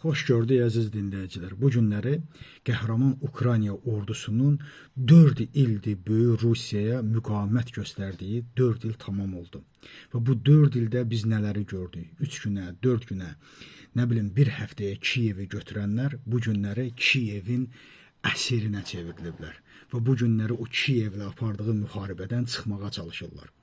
Xoş gördük əziz dinləyicilər. Bu günləri qəhrəman Ukrayna ordusunun 4 ildir böyük Rusiyaya müqavimət göstərdiyi 4 il tamam oldu. Və bu 4 ildə biz nələri gördük? 3 günə, 4 günə, nə bilim bir həftəyə Kiyevi götürənlər bu günləri Kiyevin əsirinə çevriliblər. Və bu günləri o Kiyevlə apardığı müharibədən çıxmağa çalışırlar.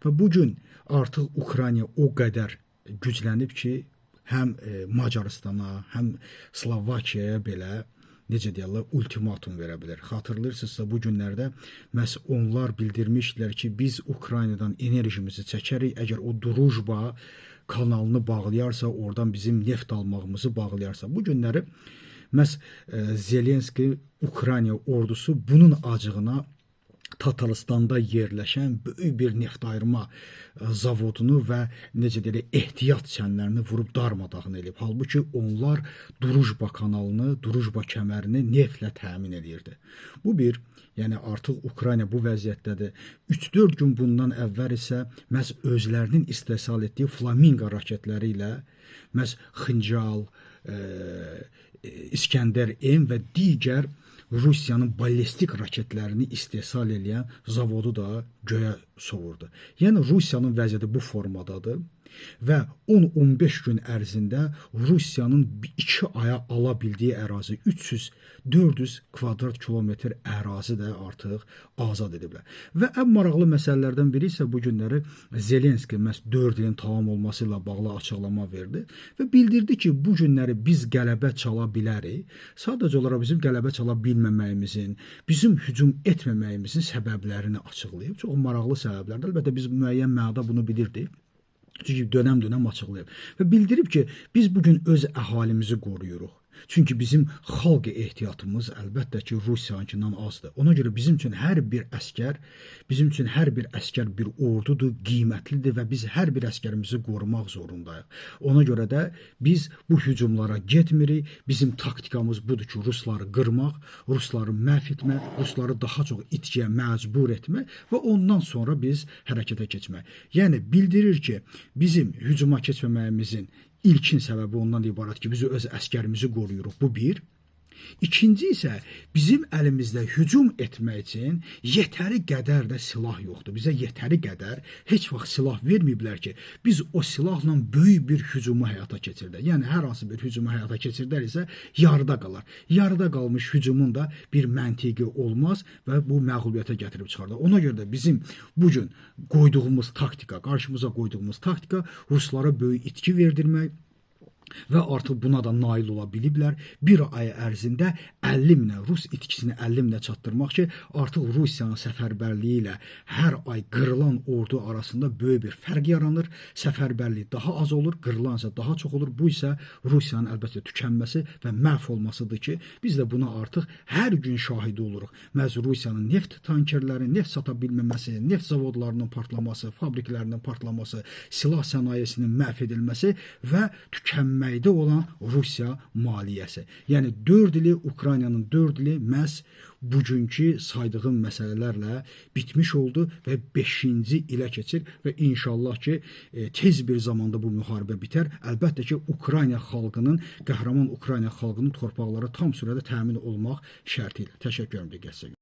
Və bu gün artıq Ukrayna o qədər güclənib ki, həm Macaristana, həm Slovakiyaya belə necə deyirlər, ultimatum verə bilər. Xatırlayırsınızsa bu günlərdə məhz onlar bildirmişdilər ki, biz Ukraynadan enerjimizi çəkərik, əgər o Drujba kanalını bağlayarsa, oradan bizim neft almağımızı bağlayarsa. Bu günləri məhz Zelenski Ukrayna ordusu bunun acığına Tataristanda yerləşən böyük bir neft ayırma zavodunu və necə deyək, ehtiyat çənlərini vurub darmadağın edib. Halbuki onlar Drujba kanalını, Drujba kəmərini neftlə təmin edirdi. Bu bir, yəni artıq Ukrayna bu vəziyyətdədir. 3-4 gün bundan əvvəl isə məhz özlərinin istehsal etdiyi Flamingo raketləri ilə məhz Xıncal, İskəndər M və digər Rusiyanın ballistik raketlərini istehsal edən zavodu da göyə sovurdu. Yəni Rusiyanın vəziyyəti bu formadadır və 10-15 gün ərzində Rusiyanın 2 aya ala bildiyi ərazi 300-400 kvadrat kilometr ərazi də artıq azad ediblər. Və ən maraqlı məsələlərdən biri isə bu günləri Zelenski məhz 4 ilin tamam olması ilə bağlı açıqlama verdi və bildirdi ki, bu günləri biz qələbə çala bilərik. Sadəcə olaraq bizim qələbə çala bilməməyimizin, bizim hücum etməməyimizin səbəblərini açıqlayıb. Çox maraqlı səbəblərdir. Əlbəttə biz müəyyən mənada bunu bilirdik. Çünki dönəm-dönəm açıqlayıb. Və bildirib ki, biz bugün öz əhalimizi qoruyuruq. Çünki bizim xalq ehtiyatımız əlbəttə ki, Rusiyanınkindən azdır. Ona görə bizim üçün hər bir əskər bir ordudur, qiymətlidir və biz hər bir əskərimizi qorumaq zorundayıq. Ona görə də biz bu hücumlara getmirik. Bizim taktikamız budur ki, Rusları qırmaq, Rusları məhv etmək, Rusları daha çox itkiyə məcbur etmək və ondan sonra biz hərəkətə keçmək. Yəni bildirir ki, bizim hücuma keçməməyimizin İlkin səbəbi ondan ibarət ki, biz öz əskərimizi qoruyuruq. Bu bir. İkinci isə bizim əlimizdə hücum etmək üçün yetəri qədər də silah yoxdur. Bizə yetəri qədər heç vaxt silah verməyiblər ki, biz o silahla böyük bir hücumu həyata keçirdək. Yəni hər hansı bir hücumu həyata keçirdər isə yarıda qalar. Yarıda qalmış hücumun da bir məntiqi olmaz və bu məğlubiyyətə gətirib çıxardar. Ona görə də bizim bugün qoyduğumuz taktika, qarşımıza qoyduğumuz taktika Ruslara böyük itki verdirmək və artıq buna da nail ola biliblər. Bir ay ərzində 50 minə, Rus itkisini 50 minə çatdırmaq ki, artıq Rusiyanın səfərbərliyi ilə hər ay qırılan ordu arasında böyük bir fərq yaranır. Səfərbərliyi daha az olur, qırılan isə daha çox olur. Bu isə Rusiyanın əlbəttə tükənməsi və məhv olmasıdır ki, biz də buna artıq hər gün şahidi oluruq. Məhz Rusiyanın neft tankerləri, neft sata bilməməsi, neft zavodlarının partlaması, fabriklərinin partlaması, silah sənayesinin məhv edilməsi və tükənməkdə olan Rusiya maliyyəsi. Yəni 4 ili, Ukraynanın 4 ili məhz bugünkü saydığım məsələlərlə bitmiş oldu və 5-ci ilə keçir və inşallah ki, tez bir zamanda bu müharibə bitər. Əlbəttə ki, Ukrayna xalqının, qəhrəman Ukrayna xalqının torpaqları tam sürədə təmin olmaq şərti ilə. Təşəkkür edirəm diqqətinizə görə.